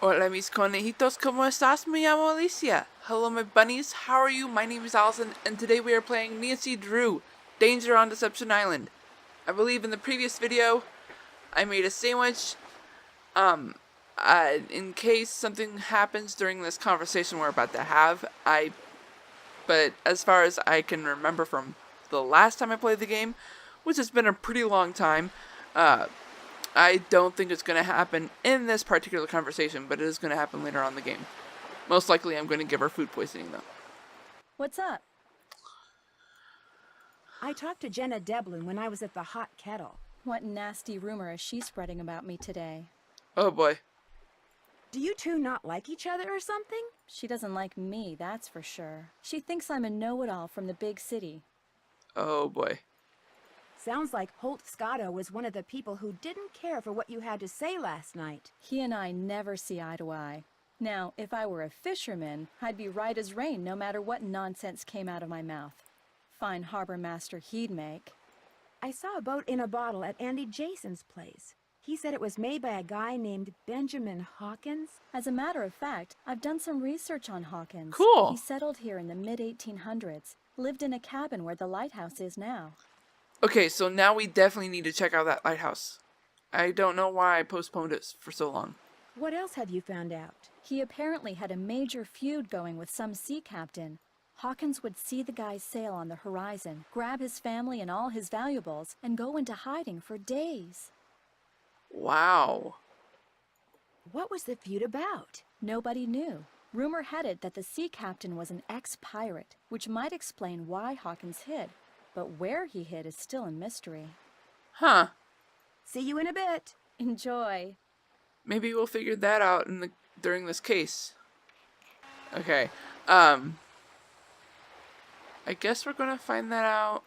Hola mis conejitos, ¿cómo estás? Me llamo Alicia. Hello my bunnies, how are you? My name is Allison, and today we are playing Nancy Drew, Danger on Deception Island. I believe in the previous video, I made a sandwich, in case something happens during this conversation we're about to have. But as far as I can remember from the last time I played the game, which has been a pretty long time, I don't think it's going to happen in this particular conversation, but it is going to happen later on in the game. Most likely I'm going to give her food poisoning, though. What's up? I talked to Jenna Devlin when I was at the Hot Kettle. What nasty rumor is she spreading about me today? Oh boy. Do you two not like each other or something? She doesn't like me, that's for sure. She thinks I'm a know-it-all from the big city. Oh boy. Sounds like Holt Scotto was one of the people who didn't care for what you had to say last night. He and I never see eye to eye. Now, if I were a fisherman, I'd be right as rain no matter what nonsense came out of my mouth. Fine harbor master he'd make. I saw a boat in a bottle at Andy Jason's place. He said it was made by a guy named Benjamin Hawkins. As a matter of fact, I've done some research on Hawkins. Cool. He settled here in the mid-1800s, lived in a cabin where the lighthouse is now. Okay, so now we definitely need to check out that lighthouse. I don't know why I postponed it for so long. What else have you found out? He apparently had a major feud going with some sea captain. Hawkins would see the guy's sail on the horizon, grab his family and all his valuables, and go into hiding for days. Wow. What was the feud about? Nobody knew. Rumor had it that the sea captain was an ex-pirate, which might explain why Hawkins hid. But where he hid is still a mystery. Huh. See you in a bit. Enjoy. Maybe we'll figure that out during this case. Okay. I guess we're gonna find that out.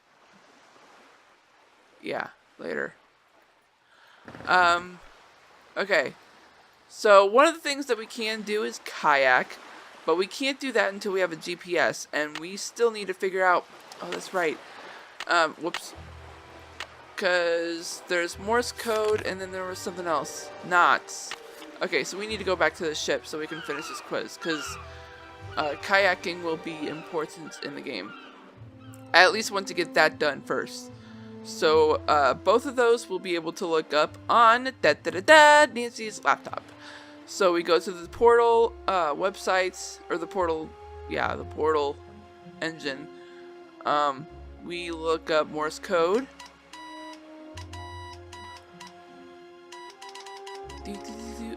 Yeah, later. Okay. So one of the things that we can do is kayak, but we can't do that until we have a GPS, and we still need to figure out. Oh, that's right. Whoops. Because there's Morse code, and then there was something else. Knots. Okay, so we need to go back to the ship so we can finish this quiz, because kayaking will be important in the game. I at least want to get that done first. So, both of those we'll be able to look up on Nancy's laptop. So we go to the portal websites, or the portal engine. We look up Morse code.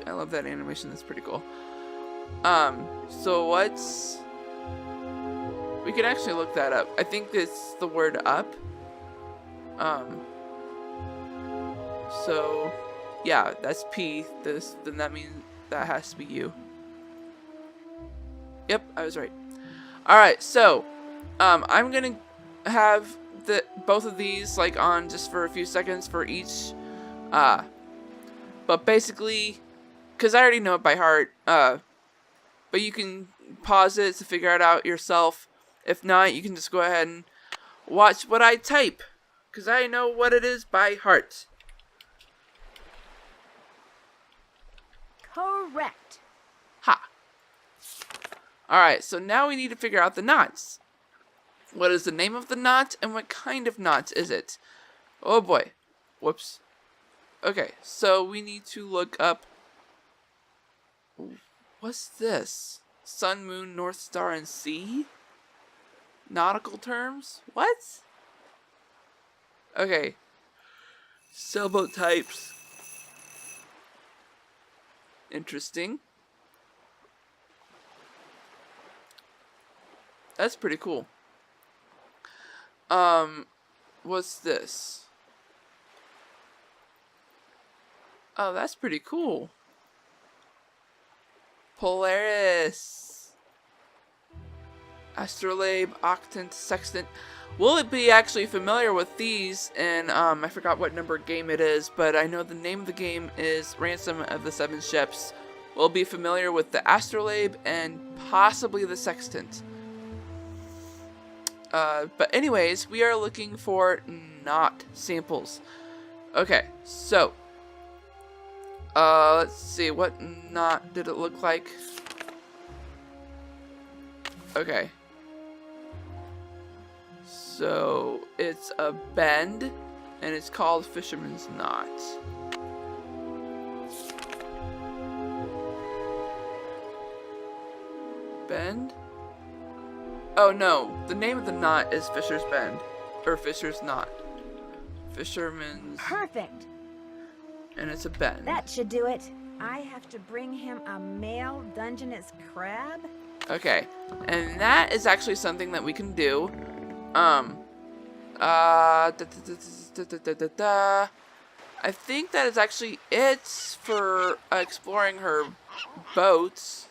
I love that animation, that's pretty cool. So we can actually look that up. I think it's the word up. So yeah, that's P. Then that means that has to be U. Yep, I was right. Alright, so I'm gonna have both of these like on just for a few seconds for each. But basically, because I already know it by heart, but you can pause it to figure it out yourself. If not, you can just go ahead and watch what I type, because I know what it is by heart. Correct. Ha! Alright, so now we need to figure out the knots. What is the name of the knot, and what kind of knot is it? Oh boy. Whoops. Okay, so we need to look up. What's this? Sun, moon, north star, and sea? Nautical terms? What? Okay. Sailboat types. Interesting. That's pretty cool. What's this? Oh, that's pretty cool. Polaris. Astrolabe, octant, sextant. Will it be actually familiar with these? And I forgot what number game it is, but I know the name of the game is Ransom of the Seven Ships. We'll be familiar with the astrolabe and possibly the sextant. But anyways, we are looking for knot samples. Okay, so Let's see. What knot did it look like? Okay. So, it's a bend, and it's called Fisherman's Knot. Bend? Oh no, the name of the knot is Fisher's Bend. Or Fisher's Knot. Fisherman's... Perfect. And it's a bend. That should do it. I have to bring him a male Dungeness crab? Okay, and that is actually something that we can do. I think that is actually it for exploring her boats.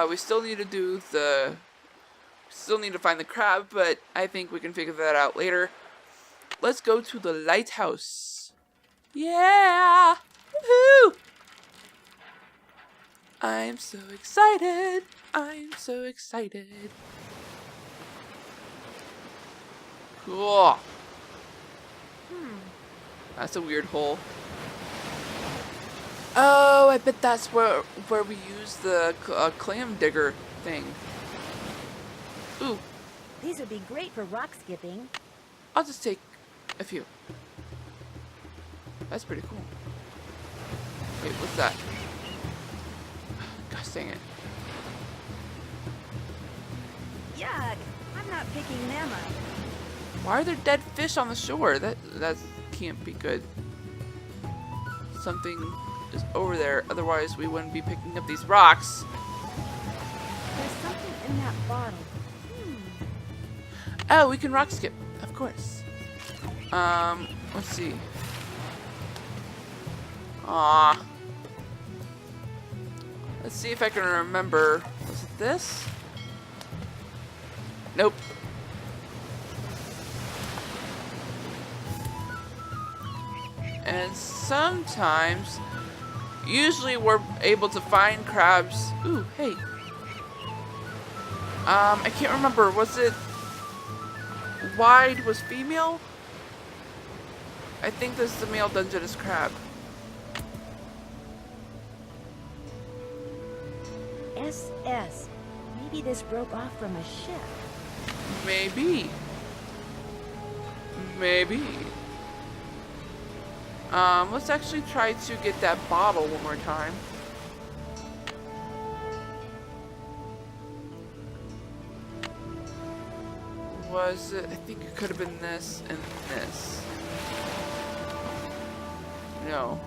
We still need to do the... Still need to find the crab, but I think we can figure that out later. Let's go to the lighthouse. Yeah! Woohoo! I'm so excited. I'm so excited. Cool. That's a weird hole. Oh, I bet that's where we use the clam digger thing. Ooh, These would be great for rock skipping. I'll just take a few. That's pretty cool. Wait, what's that? Gosh dang it. Yuck! I'm not picking them up. Why are there dead fish on the shore? That can't be good. Something is over there, otherwise we wouldn't be picking up these rocks. There's something in that bottle. Oh, we can rock skip, of course. Let's see. Ah. Let's see if I can remember. Was it this? Nope. And sometimes, usually we're able to find crabs. Ooh, hey. I can't remember. Was it wide was female? I think this is the male Dungeness crab. SS. Maybe this broke off from a ship. Maybe. Maybe. Let's actually try to get that bottle one more time. Was it? I think it could have been this and this. No.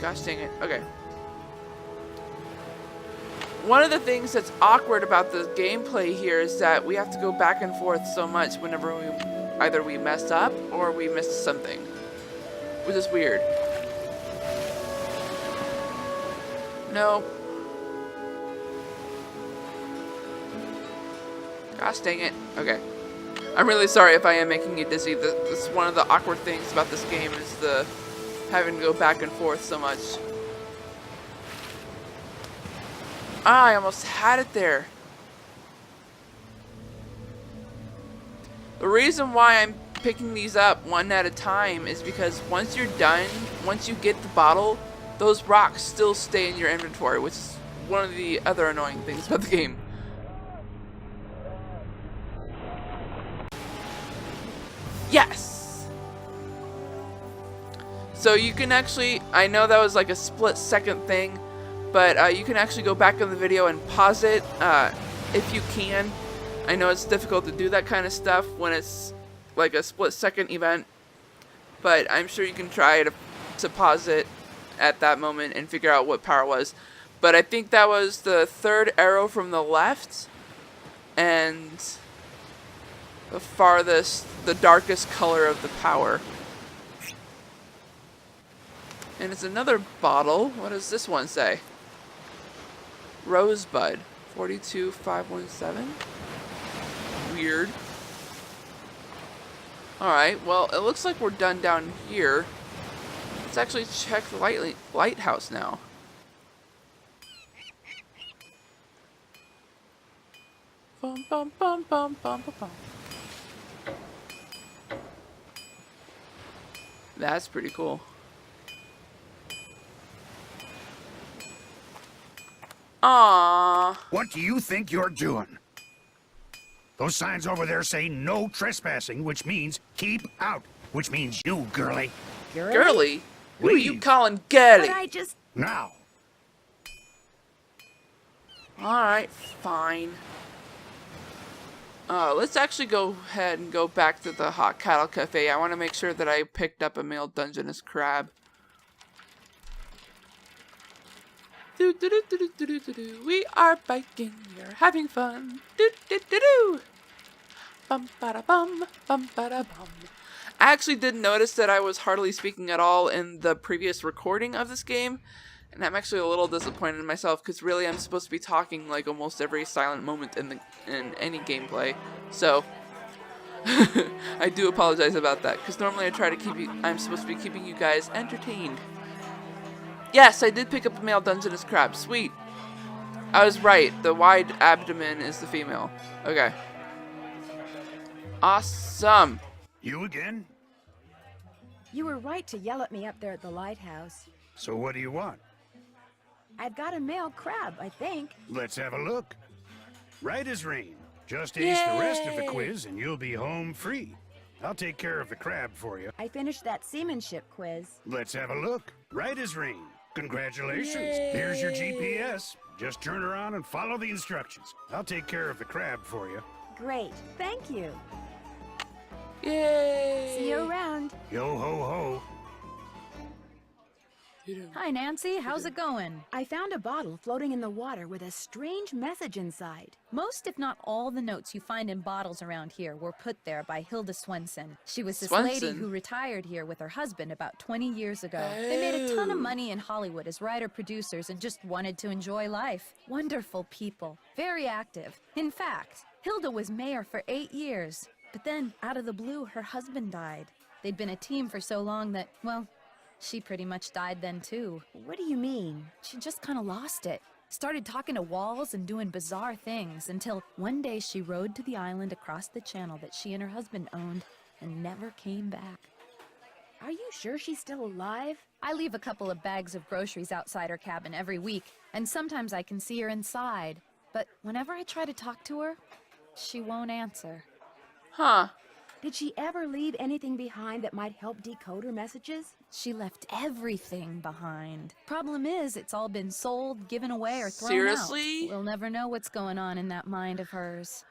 Gosh dang it. Okay. One of the things that's awkward about the gameplay here is that we have to go back and forth so much whenever either we mess up or we miss something, which is weird. No. Gosh dang it. Okay. I'm really sorry if I am making you dizzy. This is one of the awkward things about this game is the having to go back and forth so much. Ah, I almost had it there. The reason why I'm picking these up one at a time is because once you're done, once you get the bottle, those rocks still stay in your inventory, which is one of the other annoying things about the game. Yes! So you can actually, I know that was like a split second thing, but you can actually go back in the video and pause it if you can. I know it's difficult to do that kind of stuff when it's like a split second event, but I'm sure you can try to pause it at that moment and figure out what power was. But I think that was the third arrow from the left and the farthest, the darkest color of the power. And it's another bottle. What does this one say? Rosebud 42517. Weird. Alright, well, it looks like we're done down here. Let's actually check the lighthouse now. Bum, bum, bum, bum, bum, bum, bum. That's pretty cool. Aww. What do you think you're doing? Those signs over there say no trespassing, which means keep out, which means you, girly. Girly? Who are you Leave. calling But girly? I just... Now. Alright, fine. Let's actually go ahead and go back to the Hot Cattle Cafe. I want to make sure that I picked up a male Dungeness crab. We are biking, we're having fun. Bum ba da bum, bum ba da bum. I actually did notice that I was hardly speaking at all in the previous recording of this game, and I'm actually a little disappointed in myself because really I'm supposed to be talking like almost every silent moment in any gameplay. So I do apologize about that because normally I try to keep you. I'm supposed to be keeping you guys entertained. Yes, I did pick up a male Dungeness crab. Sweet. I was right. The wide abdomen is the female. Okay. Awesome. You again? You were right to yell at me up there at the lighthouse. So what do you want? I've got a male crab, I think. Let's have a look. Right as rain. Just ace the rest of the quiz and you'll be home free. I'll take care of the crab for you. I finished that seamanship quiz. Let's have a look. Right as rain. Congratulations. Here's your GPS. Just turn around and follow the instructions. I'll take care of the crab for you. Great, thank you. Yay! See you around. Yo ho ho. Hi, Nancy. How's it going? I found a bottle floating in the water with a strange message inside. Most, if not all, the notes you find in bottles around here were put there by Hilda Swenson. She was this lady Swenson? who retired here with her husband about 20 years ago. They made a ton of money in Hollywood as writer-producers and just wanted to enjoy life. Wonderful people. Very active. In fact, Hilda was mayor for 8 years. But then, out of the blue, her husband died. They'd been a team for so long that, well, she pretty much died then too. What do you mean? She just kind of lost it. Started talking to walls and doing bizarre things until one day she rode to the island across the channel that she and her husband owned and never came back. Are you sure she's still alive? I leave a couple of bags of groceries outside her cabin every week, and sometimes I can see her inside. But whenever I try to talk to her, she won't answer. Huh. Did she ever leave anything behind that might help decode her messages? She left everything behind. Problem is, it's all been sold, given away, or thrown Seriously? out. We'll never know what's going on in that mind of hers.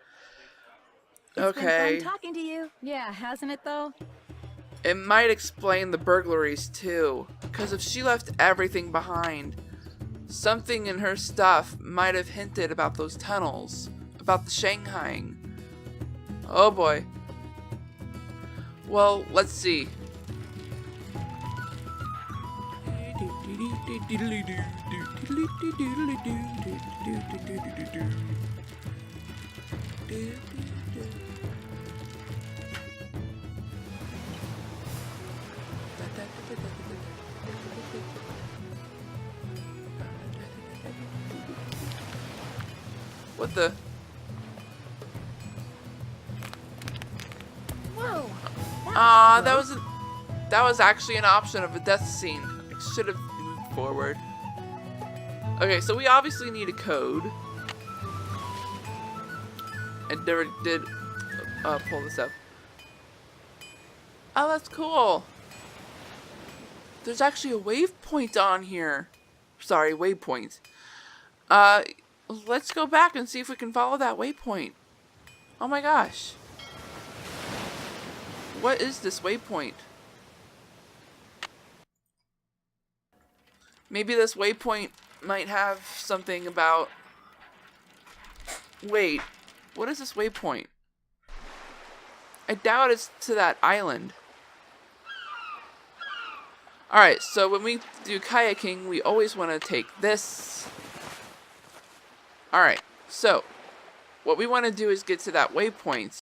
It's been Okay. fun talking to you. Yeah, hasn't it though? It might explain the burglaries too. Because if she left everything behind, something in her stuff might have hinted about those tunnels. About the Shanghaiing. Oh boy. Well, let's see. What the? Whoa! Ah, that was actually an option of a death scene. I should have moved forward. Okay, so we obviously need a code. I never did pull this up. Oh, that's cool. There's actually a waypoint on here. Sorry, waypoint. Let's go back and see if we can follow that waypoint. Oh my gosh. What is this waypoint? Maybe this waypoint might have something about... Wait, what is this waypoint? I doubt it's to that island. Alright, so when we do kayaking, we always want to take this. Alright, so what we want to do is get to that waypoint.